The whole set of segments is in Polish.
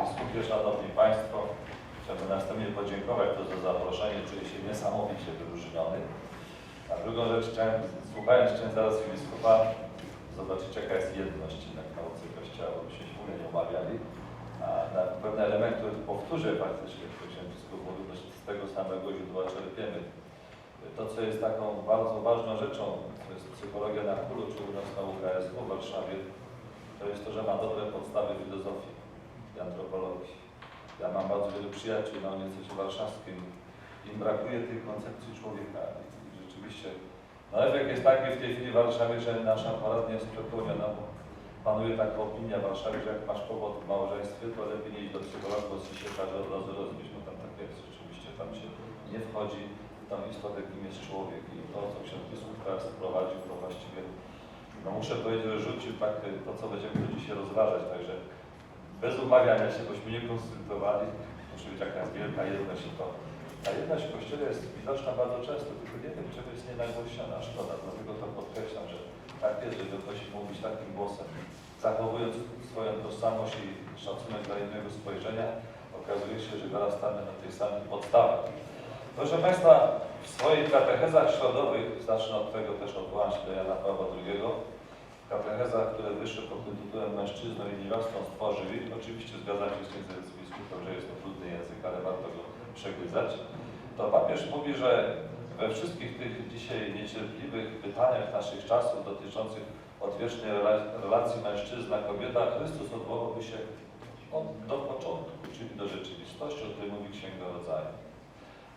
Biskupie, Szanowni Państwo, chciałbym następnie podziękować za zaproszenie, czuję się niesamowicie wyróżniony. A drugą rzecz, słuchając księdza arcybiskupa, zobaczyć jaka jest jedność jednak w nauce Kościoła, bo byśmy się w ogóle nie umawiali. A na pewne elementy, które powtórzę faktycznie, jak ksiądz biskup mówił, że z tego samego źródła czerpiemy. To, co jest taką bardzo ważną rzeczą, to jest psychologia na KUL, czy u nas na UKSW w Warszawie, to jest to, że ma dobre podstawy filozofii i antropologii. Ja mam bardzo wielu przyjaciół na Uniwersytecie Warszawskim. Im brakuje tej koncepcji człowieka. I rzeczywiście, no efekt jest taki w tej chwili w Warszawie, że nasza aparat nie jest przepełniona, bo panuje taka opinia w Warszawie, że jak masz kłopot w małżeństwie, to lepiej nie iść do psychologa, bo się każe od razu rozbić, bo tam tak jest. Rzeczywiście tam się nie wchodzi w tą istotę, kim jest człowiek. I to, co ksiądz biskup teraz wprowadził, to właściwie, no muszę powiedzieć, że rzucił tak to, co będziemy tu dzisiaj rozważać, także bez umawiania się, bośmy nie konsultowali, muszę być jaka jest wielka jedność i to. Ta jedność w Kościele jest widoczna bardzo często, tylko nie wiem, czego jest nienagłośniona, szkoda, dlatego to podkreślam, że tak jest, że ktoś mówić takim głosem, zachowując swoją tożsamość i szacunek dla innego spojrzenia, okazuje się, że dorastamy na tych samych podstawach. Proszę Państwa, w swoich katechezach środowych, zacznę od tego też odwołam się do Jana Pawła II, w katechezach, które wyszły pod tytułem Mężczyzną i niewiastą stworzyli, oczywiście zgadzam się z księdzem biskupem, że jest to trudny język, ale warto go przegryzać, to papież mówi, że we wszystkich tych dzisiaj niecierpliwych pytaniach naszych czasów dotyczących odwiecznej relacji mężczyzna-kobieta, Chrystus odwołałby się do początku, czyli do rzeczywistości, o której mówi Księga Rodzaju.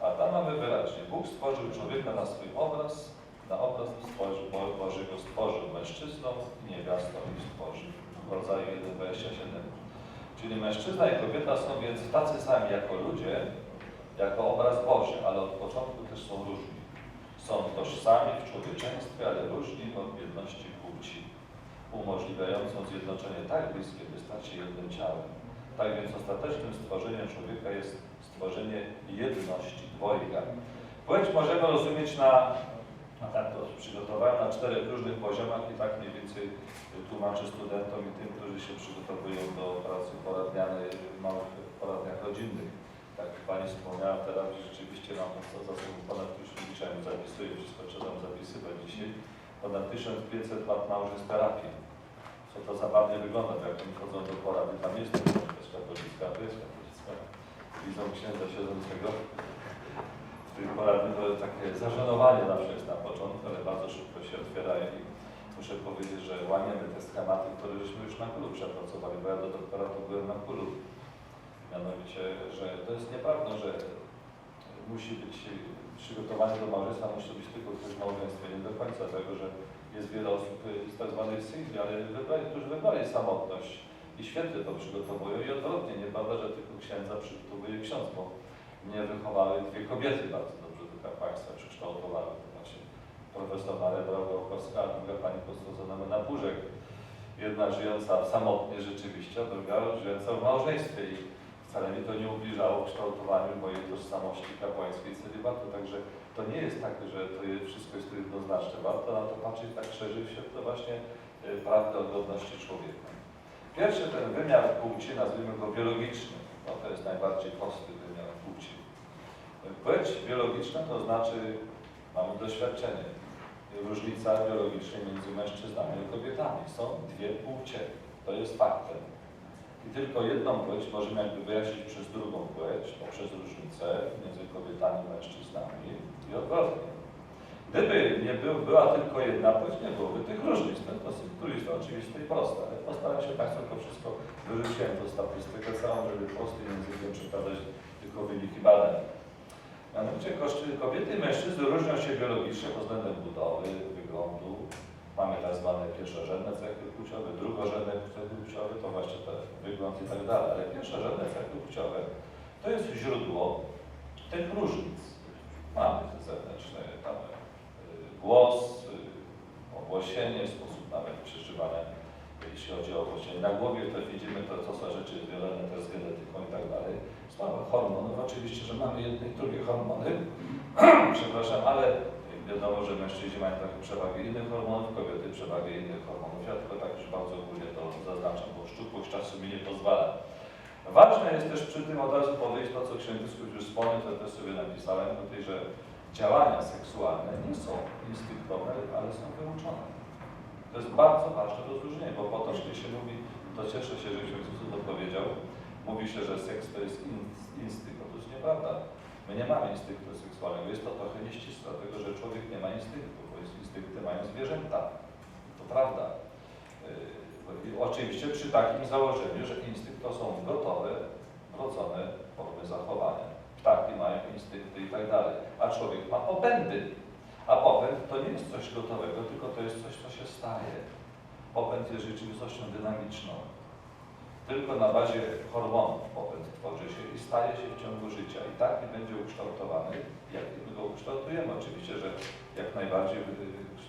A tam mamy wyraźnie, Bóg stworzył człowieka na swój obraz, na obraz Bożego stworzył mężczyzną i niewiastą ich stworzył. W Rodzaju 1:27. Czyli mężczyzna i kobieta są więc tacy sami jako ludzie, jako obraz Boży, ale od początku też są różni. Są tożsami w człowieczeństwie, ale różni od jedności płci, umożliwiającą zjednoczenie tak bliskie, by stać się jednym ciałem. Tak więc ostatecznym stworzeniem człowieka jest stworzenie jedności, dwojga. Płeć możemy rozumieć tak to przygotowałem, na 4 różnych poziomach i tak mniej więcej tłumaczę studentom i tym, którzy się przygotowują do pracy poradnianej w małych poradniach rodzinnych. Tak jak Pani wspomniała teraz, rzeczywiście mam to za sobą ponad 1000, zapisuję, wszystko trzeba zapisywać dzisiaj, ponad 1500 lat małżeństw terapii. Co to zabawnie wygląda, jak oni chodzą do porady, tam jest katolicka, to jest katolicka. Widzą księdza siedzącego. W tej poradni to takie zażenowanie zawsze jest na początku, ale bardzo szybko się otwierają i muszę powiedzieć, że łamiemy te schematy, które żeśmy już na KUL-u przepracowali, bo ja do doktoratu byłem na KUL-u. Mianowicie, że to jest nieprawdą, że musi być przygotowanie do małżeństwa, musi być tylko ktoś w małżeństwie, nie do końca, dlatego że jest wiele osób z tak zwanych singli, ale którzy wybrali samotność i świetnie to przygotowują i odwrotnie, nieprawda, że tylko księdza przygotowuje ksiądz, bo mnie wychowały 2 kobiety bardzo dobrze do kapłaństwa, przekształtowały. To właśnie profesor Maria Brałkowska, a druga pani profesor Zenotyna Burzek. Jedna żyjąca samotnie rzeczywiście, a druga żyjąca w małżeństwie i wcale mi to nie ubliżało w kształtowaniu mojej tożsamości kapłańskiej celibatu. Także to nie jest tak, że to wszystko jest tu jednoznaczne. Warto na to patrzeć tak szerzej w świetle właśnie prawdy o godności człowieka. Pierwszy ten wymiar płci, nazwijmy go biologiczny, no to jest najbardziej prosty wymiar płci. Płeć biologiczna to znaczy, mamy doświadczenie, różnica biologiczna między mężczyznami a kobietami. Są 2 płcie, to jest faktem. I tylko jedną płeć możemy jakby wyjaśnić przez drugą płeć, poprzez różnicę między kobietami i mężczyznami i odwrotnie. Gdyby nie była tylko jedna płeć, nie byłoby tych różnic. To jest dosyć trudne, oczywiste i proste, ale postaram się Państwu to wszystko wyrzuciłem tą statystykę całą, żeby prostym językiem przekazać tylko wyniki badań. Mianowicie kobiety i mężczyzny różnią się biologicznie pod względem budowy, wyglądu. Mamy tak zwane pierwszorzędne cechy płciowe, drugorzędne cechy płciowe, to właśnie ten wygląd i tak dalej. Ale pierwszorzędne cechy płciowe to jest źródło tych różnic. Mamy te zewnętrzne tam głos, ogłosienie, sposób nawet przeżywania, jeśli chodzi o ogłosienie na głowie, to widzimy, to są rzeczy związane też z genetyką i tak dalej. Sprawa hormonów, oczywiście, że mamy jedne i drugie hormony, przepraszam, ale wiadomo, że mężczyźni mają trochę przewagę innych hormonów, kobiety przewagę innych hormonów. Ja tylko tak już bardzo ogólnie to zaznaczam, bo szczupłość czasu mi nie pozwala. Ważne jest też przy tym od razu powiedzieć to, co ksiądz biskup już wspomniał, to też sobie napisałem tutaj, że działania seksualne nie są instynktowne, ale są wyuczone. To jest bardzo ważne rozróżnienie, bo potocznie się mówi, to cieszę się, że ksiądz biskup to powiedział, mówi się, że seks to jest instynkt. No to jest nieprawda. My nie mamy instynktu seksualnego, jest to trochę nieścisłe, dlatego że człowiek nie ma instynktu, bo instynkty mają zwierzęta. To prawda. Oczywiście przy takim założeniu, że instynkt to są gotowe, wrodzone formy zachowania. Ptaki mają instynkty i tak dalej, a człowiek ma popędy. A popęd to nie jest coś gotowego, tylko to jest coś, co się staje. Popęd jest rzeczywistością dynamiczną. Tylko na bazie hormonów popęd tworzy się i staje się w ciągu życia. I tak nie będzie ukształtowany, jak my go ukształtujemy. Oczywiście, że jak najbardziej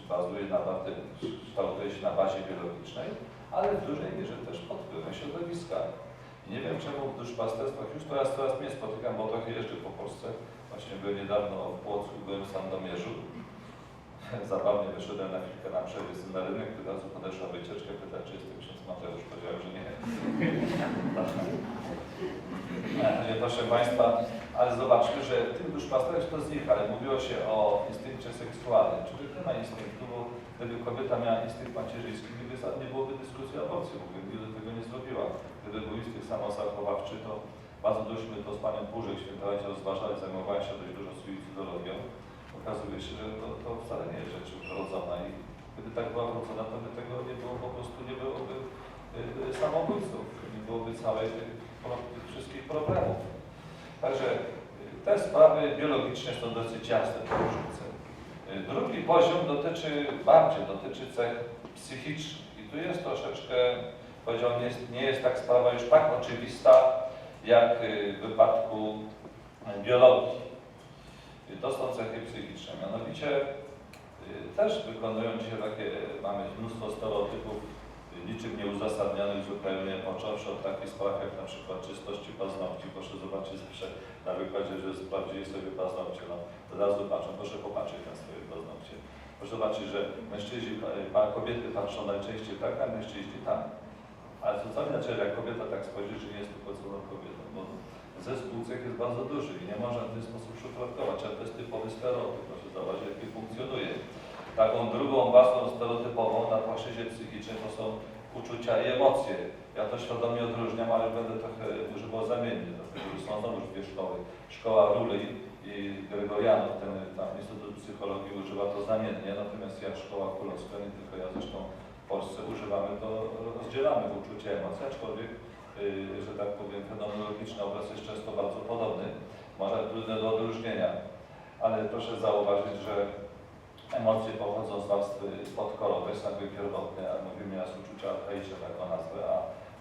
bazuje na, kształtuje się na bazie biologicznej, ale w dużej mierze też pod wpływem środowiska. I nie wiem czemu w duszpasterstwach już coraz mnie spotykam, bo trochę jeżdżę po Polsce. Właśnie byłem niedawno w Płocku, byłem w Sandomierzu. Zabawnie wyszedłem na chwilkę na przerwie z na rynek, od razu podeszła wycieczkę, pyta, czy jestem ksiądz Mateusz. Powiedziałem, że nie. Proszę Państwa, ale zobaczmy, że tym duszpasterem to z nich, ale mówiło się o instynkcie seksualnym. Czy nie ma instynktu, bo gdyby kobieta miała instynkt macierzyński, nie byłoby dyskusji o aborcji, bo gdyby tego nie zrobiła. Gdyby był instynkt samozachowawczy, to bardzo dużośmy to z Panem Purzek, świętowaliśmy, rozważali, zajmowali się dość dużo suicydologią. Okazuje się, że to wcale nie jest rzecz wrodzona i gdyby tak była wrodzona, to by tego nie było, po prostu nie byłoby samobójców, nie byłoby tych wszystkich problemów. Także te sprawy biologiczne są dosyć jasne, te różnice. Drugi poziom dotyczy cech psychicznych i tu jest troszeczkę, powiedziałbym, nie jest tak sprawa już tak oczywista, jak w wypadku biologii. To są cechy psychiczne, mianowicie też wykonują się takie, mamy mnóstwo stereotypów niczym nieuzasadnionych zupełnie, począwszy od takich spraw jak na przykład czystości paznokci. Proszę zobaczyć zawsze na wykładzie, że sprawdzili sobie paznokcie, no od razu patrzą, proszę popatrzeć na swoje paznokcie. Proszę zobaczyć, że mężczyźni, kobiety patrzą najczęściej tak, a mężczyźni tak. Ale to co inaczej, jak kobieta tak spojrzy, że nie jest pochodzoną kobietą, bo zespół cech jest bardzo duży i nie można w ten sposób szufladkować, ale to jest typowy stereotyp, proszę zobaczyć, jak funkcjonuje. Taką drugą warstwą stereotypową na płaszczyźnie psychicznej to są uczucia i emocje. Ja to świadomie odróżniam, ale będę trochę używał zamiennie, dlatego że są znowu dwie szkoły. Szkoła Ruley i Gregorianów, tam Instytut Psychologii używa to zamiennie, natomiast ja szkoła Kulowska, nie tylko ja zresztą w Polsce używamy to, rozdzielamy uczucia i emocje, aczkolwiek że tak powiem, fenomenologiczny obraz jest często bardzo podobny, może trudne do odróżnienia, ale proszę zauważyć, że emocje pochodzą z warstwy podkorowej, są jakby pierwotne, jak mówimy nas uczucia archaiczne, taką nazwę, a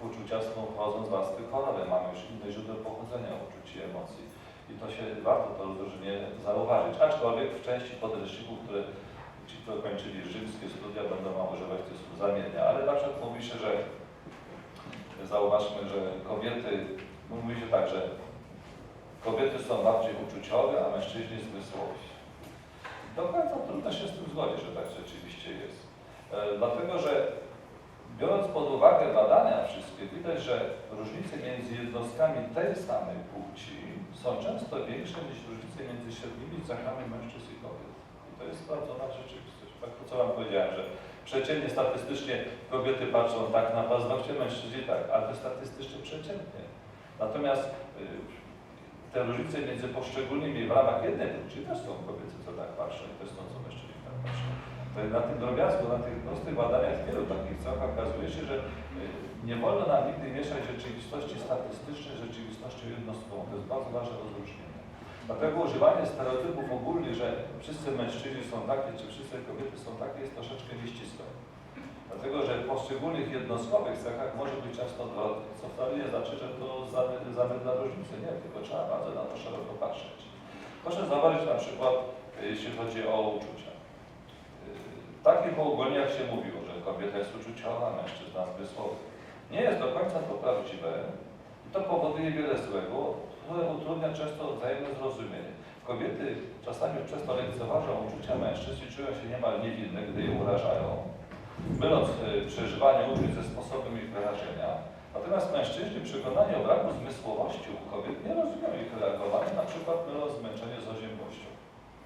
uczucia pochodzą z warstwy korowej. Mamy już inne źródło pochodzenia uczuć i emocji. I to się warto to rozróżnienie zauważyć, aczkolwiek w części podręczników, które ci, którzy kończyli rzymskie studia, będą używać tych słów zamiennie, ale na przykład mówi się, że zauważmy, że kobiety, mówi się tak, że kobiety są bardziej uczuciowe, a mężczyźni zmysłowi. Do końca trudno się z tym zgodzić, że tak rzeczywiście jest. Dlatego, że biorąc pod uwagę badania wszystkie, widać, że różnice między jednostkami tej samej płci są często większe niż różnice między średnimi cechami mężczyzn i kobiet. I to jest sprawdzona rzeczywistość. Tak to, co Wam powiedziałem, że przeciętnie statystycznie kobiety patrzą tak na paznokcie, mężczyźni tak, ale to statystycznie przeciętnie. Natomiast te różnice między poszczególnymi w ramach jednej płci też są kobiety, co tak patrzą i też są, co mężczyźni tak patrzą. To na tym drobiazgu, na tych prostych badaniach wielu takich cech okazuje się, że nie wolno nam nigdy mieszać rzeczywistości statystycznej z rzeczywistością jednostkową. To jest bardzo ważne rozróżnienie. Dlatego używanie stereotypów ogólnych, że wszyscy mężczyźni są takie, czy wszyscy kobiety są takie, jest troszeczkę nieścisłe. Dlatego, że w poszczególnych jednostkowych cechach może być często odwrotnie, co wcale nie znaczy, że to zamydla różnice. Nie, tylko trzeba bardzo na to szeroko patrzeć. Proszę zauważyć na przykład, jeśli chodzi o uczucia. W takich uogólnieniach się mówiło, że kobieta jest uczuciowa, mężczyzna zmysłowy. Nie jest do końca to prawdziwe i to powoduje wiele złego, które utrudnia często wzajemne zrozumienie. Kobiety czasami przez to lekceważą uczucia mężczyzn i czują się niemal niewinne, gdy je urażają, myląc przeżywanie uczuć ze sposobem ich wyrażenia, Natomiast mężczyźni przekonani o braku zmysłowości u kobiet nie rozumieją ich reagowania, na przykład mylą zmęczenie z oziębłością.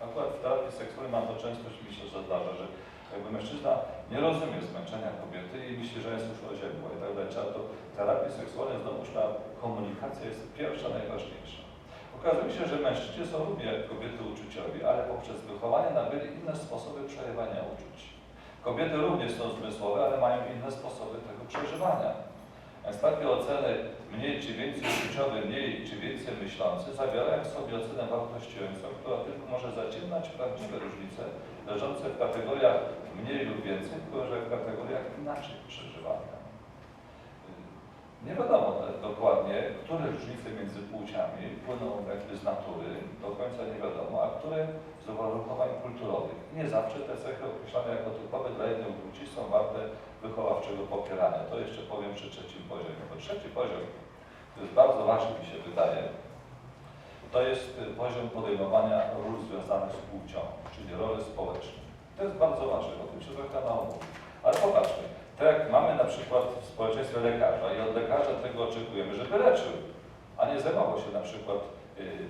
Akurat w terapii seksualnej mam to często mi się zdarza, że jakby mężczyzna nie rozumie zmęczenia kobiety i myśli, że jest już oziębła i tak dalej. Trzeba do terapii seksualnej znowuż ta komunikacja jest pierwsza, najważniejsza. Okazuje się, że mężczyźni są równie jak kobiety uczuciowi, ale poprzez wychowanie nabyli inne sposoby przejawiania uczuć. Kobiety również są zmysłowe, ale mają inne sposoby tego przeżywania. Więc takie oceny mniej czy więcej uczuciowy, mniej czy więcej myślący zawierają w sobie ocenę wartościującą, która tylko może zaciemniać prawdziwe różnice leżące w kategoriach mniej lub więcej, tylko że w kategoriach inaczej przeżywania. Nie wiadomo dokładnie, które różnice między płciami płyną jakby z natury, do końca nie wiadomo, a które z uwarunkowań kulturowych. Nie zawsze te cechy określane jako typowe dla jednej płci są warte wychowawczego popierania. To jeszcze powiem przy trzecim poziomie. Bo trzeci poziom, to jest bardzo ważny, mi się wydaje, to jest poziom podejmowania ról związanych z płcią, czyli role społeczne. To jest bardzo ważne, o tym się trochę mało mówi. Ale popatrzmy, tak jak mamy na przykład w społeczeństwie lekarza i od lekarza tego oczekujemy, żeby leczył, a nie zajmował się na przykład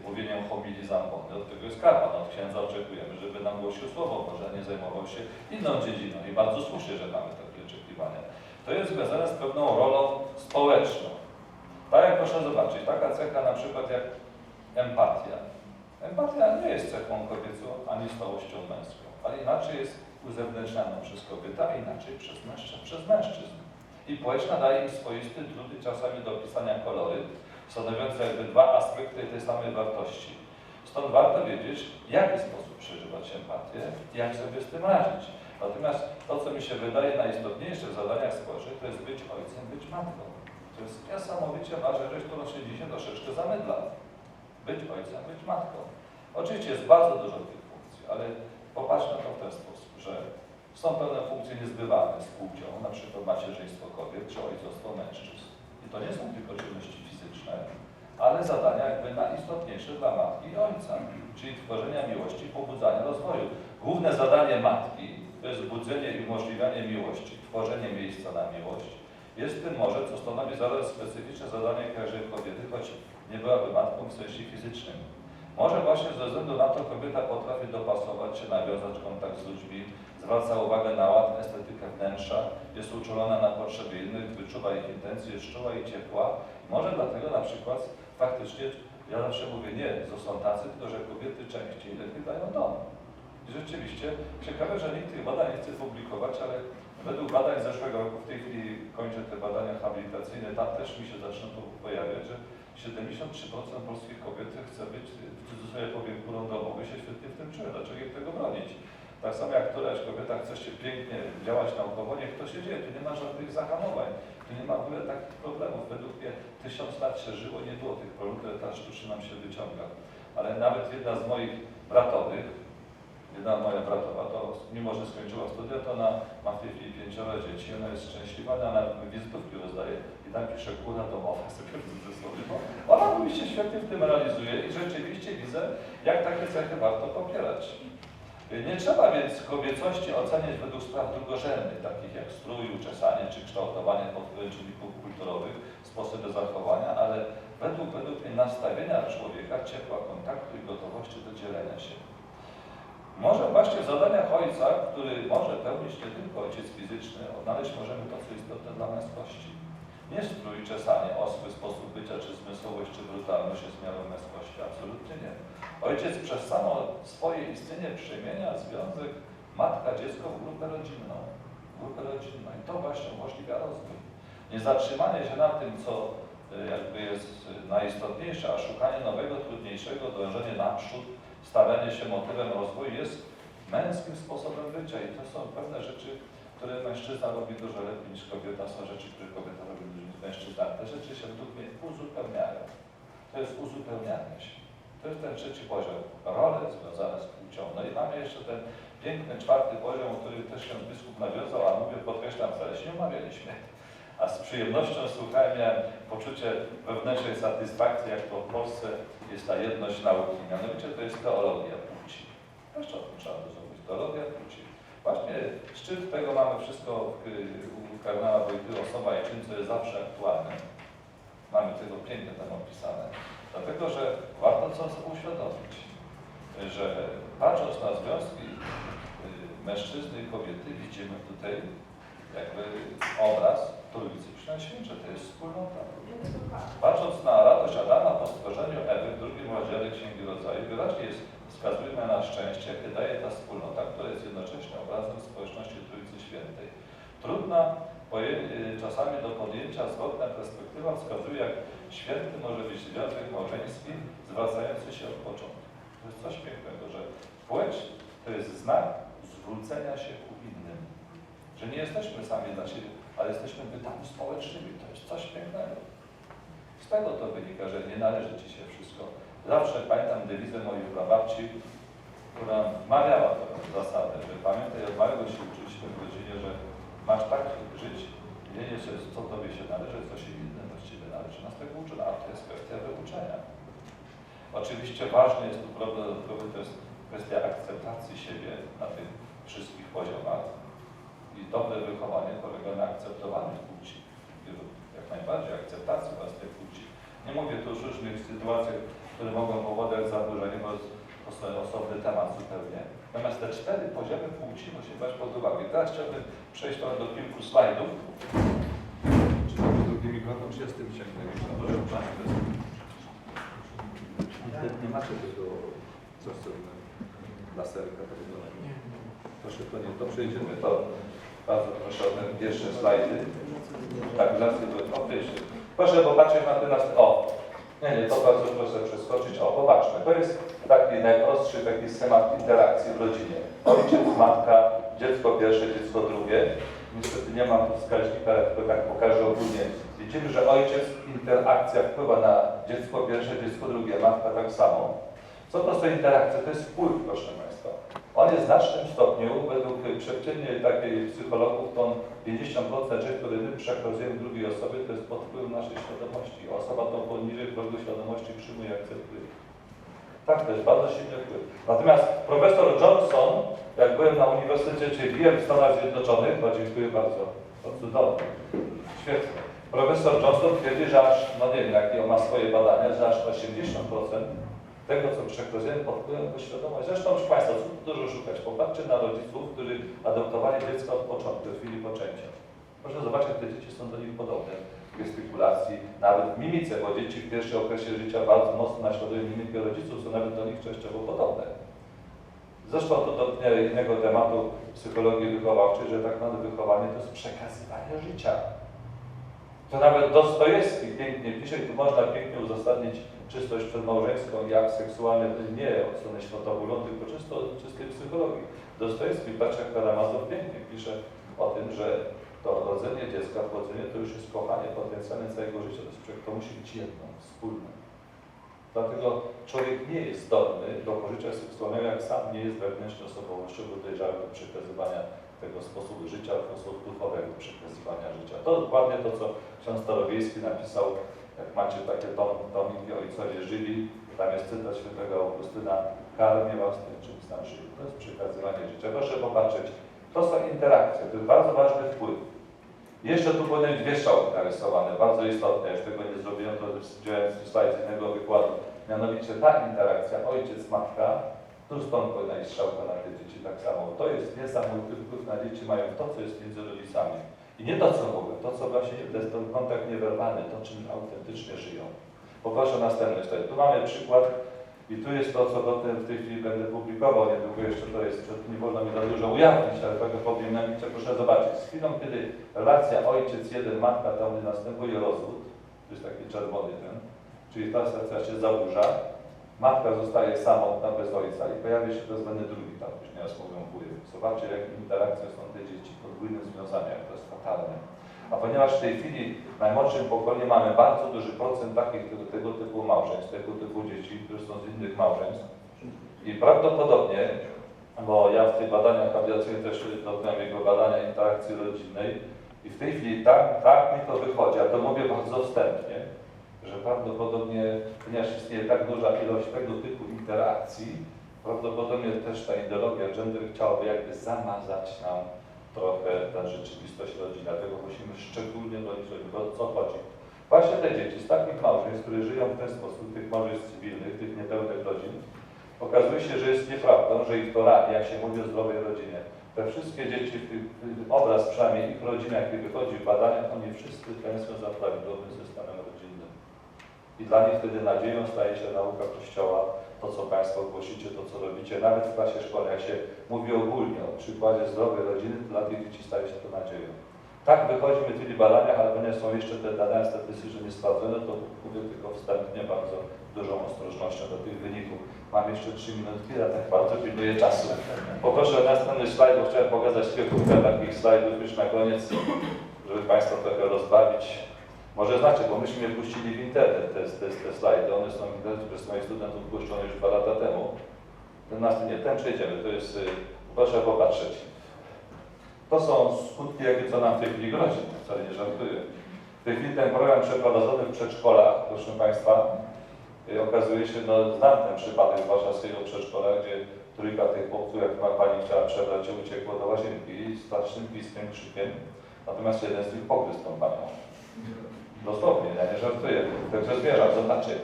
mówieniem homilii z ambony. Od tego jest kapłan, od księdza oczekujemy, żeby nam głosił Słowo Boże, a nie zajmował się inną dziedziną. I bardzo słusznie, że mamy takie oczekiwania. To jest związane z pewną rolą społeczną. Tak jak proszę zobaczyć, taka cecha na przykład jak empatia. Empatia nie jest cechą kobiecą ani stałością męską, ale inaczej jest uzewnętrznianą przez kobietę, a inaczej przez mężczyzn. I płeć nadaje im swoisty, trudny czasami do opisania kolory, stanowiące jakby dwa aspekty tej samej wartości. Stąd warto wiedzieć, w jaki sposób przeżywać empatię i jak sobie z tym radzić. Natomiast to, co mi się wydaje najistotniejsze w zadaniach społecznych, to jest być ojcem, być matką. To jest niesamowicie ważna rzecz, którą się dzisiaj troszeczkę zamydla. Być ojcem, być matką. Oczywiście jest bardzo dużo tych funkcji, ale popatrzmy na to w ten sposób, że są pewne funkcje niezbywalne z płcią, na przykład macierzyństwo kobiet czy ojcostwo mężczyzn. I to nie są tylko czynności fizyczne, ale zadania jakby najistotniejsze dla matki i ojca, czyli tworzenia miłości i pobudzania rozwoju. Główne zadanie matki to jest budzenie i umożliwianie miłości, tworzenie miejsca na miłość. Jest tym może, co stanowi zaraz specyficzne zadanie każdej kobiety, choć nie byłaby matką w sensie fizycznym. Może właśnie ze względu na to kobieta potrafi dopasować się, nawiązać kontakt z ludźmi, zwraca uwagę na ład, estetykę wnętrza, jest uczulona na potrzeby innych, wyczuwa ich intencje, jest czuła i ciepła. Może dlatego na przykład faktycznie, ja zawsze mówię nie, to są tacy, tylko że kobiety częściej lepiej dają dom. I rzeczywiście ciekawe, że nikt tych badań nie chce publikować, ale według badań z zeszłego roku, w tej chwili kończę te badania habilitacyjne, tam też mi się zaczyna to pojawiać, że 73% polskich kobiet chce być, w cudzysłowie powiem, kurą domową i się świetnie w tym czuje. Dlaczego ich tego bronić? Tak samo jak któraś kobieta chce się pięknie działać naukowo, niech to się dzieje. Tu nie ma żadnych zahamowań. Tu nie ma w ogóle takich problemów. Według mnie 1000 lat się żyło, nie było tych problemów, które teraz sztucznie nam się wyciąga. Ale nawet jedna z moich bratowych, jedna moja bratowa, to mimo, że skończyła studia, to ona ma w tej chwili 5 dzieci. Ona jest szczęśliwa, ona wizytówki rozdaje i tam pisze kura domowa sobie w cudzysłowie. Ona oczywiście świetnie w tym realizuje i rzeczywiście widzę, jak takie cechy warto popierać. Nie trzeba więc kobiecości oceniać według spraw drugorzędnych, takich jak strój, uczesanie czy kształtowanie pod wpływem czynników kulturowych, sposoby zachowania, ale według mnie nastawienia człowieka, ciepła kontaktu i gotowości do dzielenia się. Może właśnie w zadaniach ojca, który może pełnić nie tylko ojciec fizyczny, odnaleźć możemy to, co istotne dla męskości. Nie strój, czesanie, osły sposób bycia, czy zmysłowość, czy brutalność jest miarą męskości. Absolutnie nie. Ojciec przez samo swoje istnienie przemienia związek matka-dziecko w grupę rodzinną. I to właśnie umożliwia rozwój. Nie zatrzymanie się na tym, co jakby jest najistotniejsze, a szukanie nowego, trudniejszego, dążenie naprzód, stawianie się motywem rozwoju jest męskim sposobem bycia i to są pewne rzeczy, które mężczyzna robi dużo lepiej niż kobieta, są rzeczy, które kobieta robi dużo niż mężczyzna. Te rzeczy się według mnie uzupełniają. To jest uzupełnianie się. To jest ten trzeci poziom. Role związane z płcią. No i mamy jeszcze ten piękny czwarty poziom, o który też się biskup nawiązał, a mówię, podkreślam, wcale się nie umawialiśmy. A z przyjemnością słuchałem, miałem poczucie wewnętrznej satysfakcji, jak to w Polsce jest ta jedność nauki. Mianowicie to jest teologia płci. Jeszcze o tym trzeba zrozumieć. Teologia płci. Właśnie szczyt tego mamy wszystko u kardynała Wojtyły, osoba i czyn, co jest zawsze aktualne. Mamy tego pięknie tam opisane. Dlatego, że warto sobie uświadomić, że patrząc na związki mężczyzny i kobiety, widzimy tutaj jakby obraz Trójcy Przenajświętszej, to jest wspólnota. Patrząc na radość Adama po stworzeniu Ewy w drugim rozdziale Księgi Rodzaju, wyraźnie wskazuje na szczęście, jakie daje ta wspólnota, która jest jednocześnie obrazem społeczności Trójcy Świętej. Trudna czasami do podjęcia zwrotna perspektywa wskazuje, jak święty może być związek małżeński zwracający się od początku. To jest coś pięknego, że płeć to jest znak zwrócenia się ku innym. Że nie jesteśmy sami dla siebie, ale jesteśmy bytami społecznymi. To jest coś pięknego. Z tego to wynika, że nie należy ci się wszystko. Zawsze pamiętam dewizę mojej prababci, która mawiała tę zasadę, że pamiętaj, od małego się uczyliśmy w rodzinie, że masz tak żyć, nie jest co tobie się należy, co się innym właściwie należy. Nas tego uczy, a to jest kwestia wyuczenia. Oczywiście ważny jest tu problem, to jest kwestia akceptacji siebie na tych wszystkich poziomach i dobre wychowanie polega na akceptowaniu płci. Jak najbardziej akceptacji własnej płci. Nie mówię tu o różnych sytuacjach, które mogą powodować zaburzenie, bo to są osobny temat zupełnie. Natomiast te 4 poziomy płci musimy brać pod uwagę. Teraz chciałbym przejść do kilku slajdów. Czy to jest drugi mikrofon, czy jest tym sięgnąć? Nie macie tego coś laserka. Proszę, to nie, to przejdziemy. To bardzo proszę o ten pierwszy slajdy. Tak, proszę popatrzeć na ten następny. O! Nie, to bardzo proszę przeskoczyć. O, popatrzmy. To jest taki najprostszy taki schemat interakcji w rodzinie. Ojciec, matka, dziecko pierwsze, dziecko drugie. Niestety nie mam tu wskaźnika, tylko tak pokażę ogólnie. Widzimy, że ojciec, interakcja wpływa na dziecko pierwsze, dziecko drugie, matka tak samo. Co to są interakcje? To jest wpływ, proszę Państwa. On jest w znacznym stopniu, według przeciętnej takiej psychologów, to 50% rzeczy, które my przekazujemy drugiej osobie, to jest pod wpływem naszej świadomości. Osoba tą poniżej progu świadomości przyjmuje i akceptuje. Tak, to jest bardzo silny wpływ. Natomiast profesor Johnson, jak byłem na Uniwersytecie w Stanach Zjednoczonych, dziękuję bardzo, to cudowne, świetnie. Profesor Johnson twierdzi, że aż, no nie wiem, jakie on ma swoje badania, że aż 80% tego, co przekazujemy, pod wpływem jego świadomości. Zresztą, proszę Państwa, co tu dużo szukać? Popatrzcie na rodziców, którzy adoptowali dziecko od początku, od chwili poczęcia. Proszę zobaczyć, jak te dzieci są do nich podobne w gestykulacji, nawet w mimice, bo dzieci w pierwszym okresie życia bardzo mocno naśladują mimikę rodziców, są nawet do nich częściowo podobne. Zresztą to dotknie innego tematu psychologii wychowawczej, że tak naprawdę wychowanie to jest przekazywanie życia. To nawet Dostojewski pięknie pisze i tu można pięknie uzasadnić czystość przedmałżeńską i akt seksualny, nie od strony światopoglądu, tylko czysto od czystej psychologii. Dostojewski, Patrzek Karamazov pięknie pisze o tym, że to rodzenie dziecka, płodzenie to już jest kochanie potencjalne całego życia, to musi być jedno, wspólne. Dlatego człowiek nie jest zdolny do pożycia seksualnego, jak sam nie jest wewnętrzną osobowością dojrzały do przekazywania tego sposobu życia, sposobu duchowego przekazywania życia. To dokładnie to, co ksiądz Starowiejski napisał, jak macie takie tomiki Ojcowie żyli, tam jest cytat świętego Augustyna, karmię was tym, czym znam żyli. To jest przekazywanie życia. Proszę popatrzeć, to są interakcje, to jest bardzo ważny wpływ. Jeszcze tu powinny być 2 strzałki narysowane, bardzo istotne, już tego nie zrobiłem, to wziąłem slajd z innego wykładu. Mianowicie ta interakcja, ojciec, matka, tu stąd powinna być strzałka na te dzieci tak samo. To jest niesamowity wpływ na dzieci, mają to, co jest między rodzicami. I nie to, co mówię, to, co właśnie to jest ten kontakt niewerbalny, to, czym autentycznie żyją. Poproszę następny slajd. Tu mamy przykład i tu jest to, co w tej chwili będę publikował, niedługo jeszcze to jest, nie wolno mi za dużo ujawnić, ale tego powiem, mianowicie proszę zobaczyć. Z chwilą, kiedy relacja ojciec jeden, matka, tam następuje rozwód, to jest taki czerwony ten, czyli ta sytuacja się zaburza, matka zostaje samotna bez ojca i pojawia się bezwzględny drugi tatuś, nieraz mówią wujek. Zobaczcie, jakie interakcje są te dzieci, podwójnym związaniach, to jest fatalne. A ponieważ w tej chwili w najmłodszym pokoleniu mamy bardzo duży procent takich tego typu małżeństw, tego typu dzieci, które są z innych małżeństw i prawdopodobnie, bo ja w tych badaniach habilitacyjnych też dokonałem jego badania interakcji rodzinnej i w tej chwili tak mi to wychodzi, a to mówię bardzo wstępnie, że prawdopodobnie, ponieważ istnieje tak duża ilość tego typu interakcji, Prawdopodobnie też ta ideologia gender chciałaby jakby zamazać nam trochę tę rzeczywistość rodziny, dlatego musimy szczególnie dojrzeć, bo o co chodzi. Właśnie te dzieci z takich małżeństw, które żyją w ten sposób, tych małżeństw cywilnych, tych niepełnych rodzin, okazuje się, że jest nieprawdą, że ich to rani, jak się mówi o zdrowej rodzinie. Te wszystkie dzieci, obraz przynajmniej ich rodziny, jaki wychodzi w badaniach, oni wszyscy tęsknią za prawidłowym systemem rodzinnym. I dla nich wtedy nadzieją staje się nauka Kościoła, to co Państwo głosicie, to co robicie, nawet w klasie szkolnej, jak się mówi ogólnie o przykładzie zdrowej rodziny, to dla tych dzieci staje się to nadzieją. Tak wychodzimy w tych badaniach, ale ponieważ są jeszcze te badania statystyczne niesprawdzone, to mówię tylko wstępnie bardzo dużą ostrożnością do tych wyników. Mam jeszcze 3 minutki, ja tak bardzo pilnuję czasu. Poproszę o następny slajd, bo chciałem pokazać kilka takich slajdów już na koniec, żeby Państwa trochę rozbawić. Może znacie, bo myśmy je puścili w internet, te slajdy. One są w internecie przez moich studentów puszczone już 2 lata temu. Ten przejdziemy, to jest, proszę popatrzeć. To są skutki, jakie co nam w tej chwili grozi, wcale nie żartuję. W tej chwili ten program przeprowadzony w przedszkolach, proszę Państwa, okazuje się, no znam ten przypadek warszawskiego przedszkola, gdzie trójka tych chłopców, jak ma pani chciała przebrać, uciekło do łazienki z strasznym piskiem, krzykiem, natomiast jeden z nich pogryzł tą panią. Dosłownie, ja nie żartuję, także zmierzam, zobaczcie,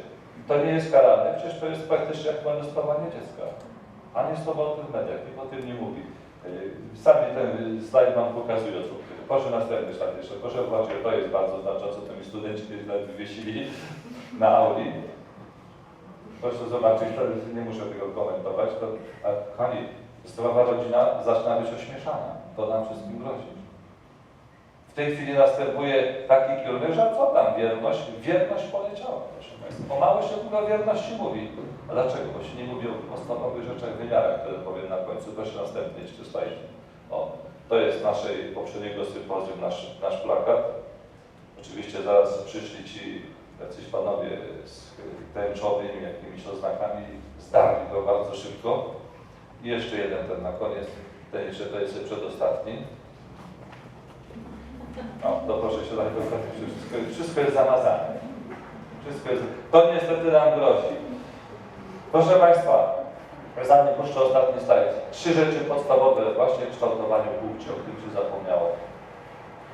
to nie jest karane, przecież to jest praktycznie jak molestowanie dziecka. A nie słowa o tym w mediach, nikt o tym nie mówi. Sami ten slajd Wam pokazuje, co proszę następny slajd jeszcze, proszę zobaczyć, to jest bardzo znaczące, to mi studenci nawet wywiesili na auli. Proszę zobaczyć, to nie muszę tego komentować, to, a kochani, zdrowa rodzina zaczyna być ośmieszana, to nam wszystkim grozi. W tej chwili następuje taki kierunek, że co tam, wierność poleciała, proszę Państwa. O mało się tylko o wierności mówi. A dlaczego? Bo się nie mówi o podstawowych rzeczach, wymiarach, które powiem na końcu. Proszę następny jeszcze slajd. O, to jest naszej poprzedniego sympozjum, nasz plakat. Oczywiście zaraz przyszli ci jacyś panowie z tęczowymi jakimiś oznakami, zdarli go bardzo szybko. I jeszcze jeden ten na koniec, ten jeszcze to jest przedostatni. No, to proszę się dać, wszystko jest zamazane. Wszystko jest... To niestety nam grozi. Proszę Państwa, zanim puszczę ostatni slajd. 3 rzeczy podstawowe właśnie w kształtowaniu płci, o których się zapomniało.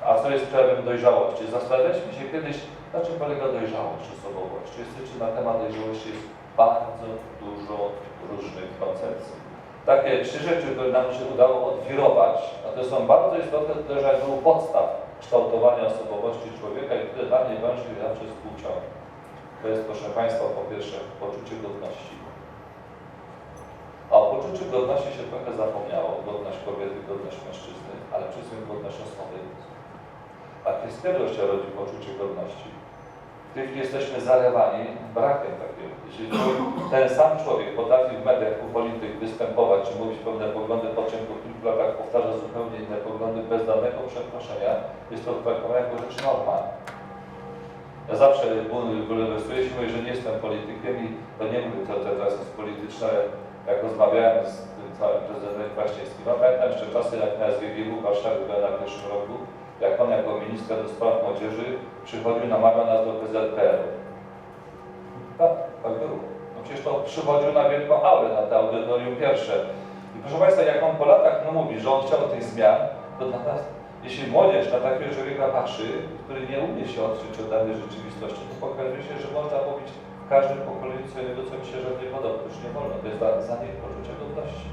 A co jest przejawem dojrzałości? Zastanawialiśmy się kiedyś, na czym polega dojrzałość osobowość. Czy na temat dojrzałości jest bardzo dużo różnych koncepcji. Takie 3 rzeczy, które nam się udało odwirować, a to są bardzo istotne też jak był podstaw kształtowania osobowości człowieka i które dla mnie wiąże się zawsze z płcią. To jest, proszę Państwa, po pierwsze poczucie godności. A o poczuciu godności się trochę zapomniało. Godność kobiety, godność mężczyzny, ale przede wszystkim godność osoby. A z tego się rodzi poczucie godności. W tej chwili jesteśmy zalewani brakiem takiego. Jeśli ten sam człowiek potrafi w mediach u polityk występować, czy mówić pewne poglądy, po czym po kilku latach powtarza zupełnie inne poglądy bez danego przeproszenia, jest to traktowane jako rzecz normalna. Ja zawsze bulwersuję się, mówię, że nie jestem politykiem i to nie mówię, to teraz jest polityczne. Jak rozmawiałem z tym całym prezydentem Kwaśniewskim, pamiętam jeszcze czasy, jak na SGGW w Warszawie byłem na pierwszym roku, jak on jako minister do spraw młodzieży przychodził, namawiał nas do PZPR-u. Tak było. No przecież to przychodził na wielką aulę, na te audytorium pierwsze. I proszę Państwa, jak on po latach mówi, że on chciał tych zmian, to dla nas, jeśli młodzież na takiego człowieka patrzy, który nie umie się otrzeć od danej rzeczywistości, to pokazuje się, że można mówić w każdym pokoleniu co innego, co mi się żadnie podoba. Już nie wolno. To jest za nich poczucie godności.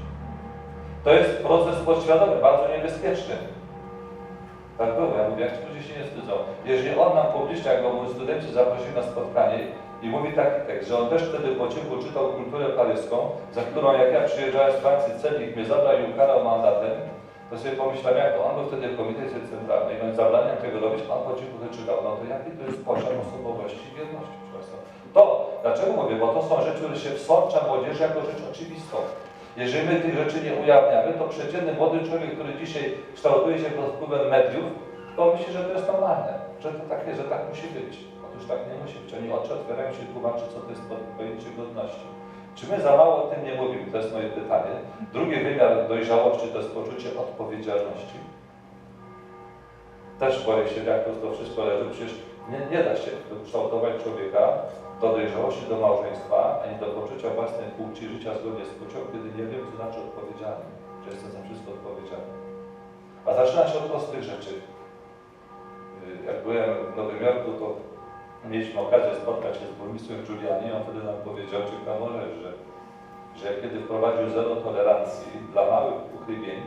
To jest proces podświadomy, bardzo niebezpieczny. Tak było, ja mówię, jak ci ludzie się nie wstydzą. Jeżeli on nam publicznie, jak go mój studenci zaprosili na spotkanie i mówi taki tekst, że on też wtedy po cichu czytał kulturę paryską, za którą jak ja przyjeżdżałem z Francji, celnik mnie zabrał i ukarał mandatem, to sobie pomyślałem, jak to on był wtedy w komitecie centralnej, no i zabraniem tego robić, pan po cichu wyczytał. No to jaki to jest poziom osobowości i wierności, proszę Państwa. To, dlaczego mówię, bo to są rzeczy, które się wsącza młodzieży jako rzecz oczywistą. Jeżeli my tych rzeczy nie ujawniamy, to przeciętny młody człowiek, który dzisiaj kształtuje się pod wpływem mediów, to myśli, że to jest normalne, że to tak jest, że tak musi być. Otóż tak nie musi być. Oni oczy otwierają się i tłumaczą, co to jest pojęcie godności. Czy my za mało o tym nie mówimy? To jest moje pytanie. Drugi wymiar dojrzałości to jest poczucie odpowiedzialności. Też boję się, jak to wszystko leży. Przecież Nie da się kształtować człowieka do dojrzałości do małżeństwa, ani do poczucia własnej płci, życia zgodnie z płcią, kiedy nie wiem, co znaczy odpowiedzialny, że jestem za wszystko odpowiedzialny. A zaczyna się od prostych rzeczy. Jak byłem w Nowym Jorku, to mieliśmy okazję spotkać się z burmistrzem Giuliani, on wtedy nam powiedział ciekawą rzecz, że kiedy wprowadził zero tolerancji dla małych uchybień,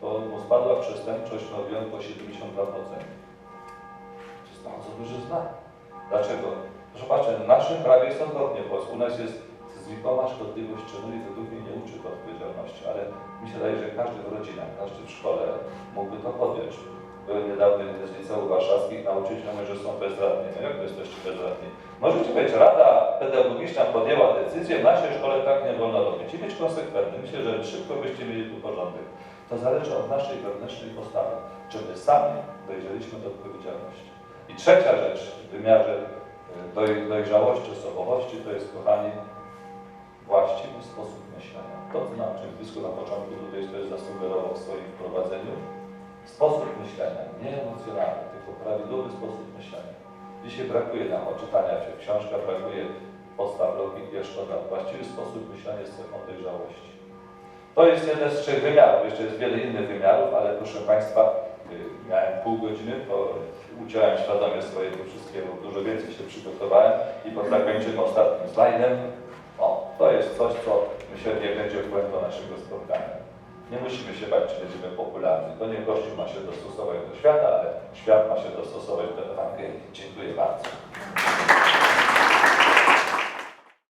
to mu spadła przestępczość w Nowym Jorku o 72%. To jest bardzo duży znak. Dlaczego? Proszę patrzeć, w naszym prawie jest odwrotnie, bo u nas jest znikoma szkodliwość czynu i według mnie nie uczy do odpowiedzialności, ale mi się wydaje, że każdy w rodzinach, każdy w szkole mógłby to podjąć. Byłem niedawno z liceów warszawskich, nauczyciel mówi, że są bezradni. No jak to jesteście bezradni? Możecie powiedzieć, Rada Pedagogiczna podjęła decyzję, w naszej szkole tak nie wolno robić i być konsekwentny. Myślę, że szybko byście mieli tu porządek. To zależy od naszej wewnętrznej postawy, czy my sami dojrzeliśmy do odpowiedzialności. I trzecia rzecz w wymiarze dojrzałości, osobowości, to jest, kochani, właściwy sposób myślenia. To, co nam biskup na początku tutaj też zasugerował w swoim wprowadzeniu. Sposób myślenia, nie emocjonalny, tylko prawidłowy sposób myślenia. Dzisiaj brakuje nam odczytania się w książkach, brakuje podstaw logiki, a szkoda. Właściwy sposób myślenia jest cechą dojrzałości. To jest jeden z 3 wymiarów, jeszcze jest wiele innych wymiarów, ale proszę Państwa, miałem pół godziny, to udziałem świadomie swojego wszystkiego, dużo więcej się przygotowałem i zakończymy ostatnim slajdem. O, to jest coś, co myślę nie będzie puentą naszego spotkania. Nie musimy się bać, czy będziemy popularni. To nie Kościół ma się dostosować do świata, ale świat ma się dostosować do Ewangelii. Dziękuję bardzo.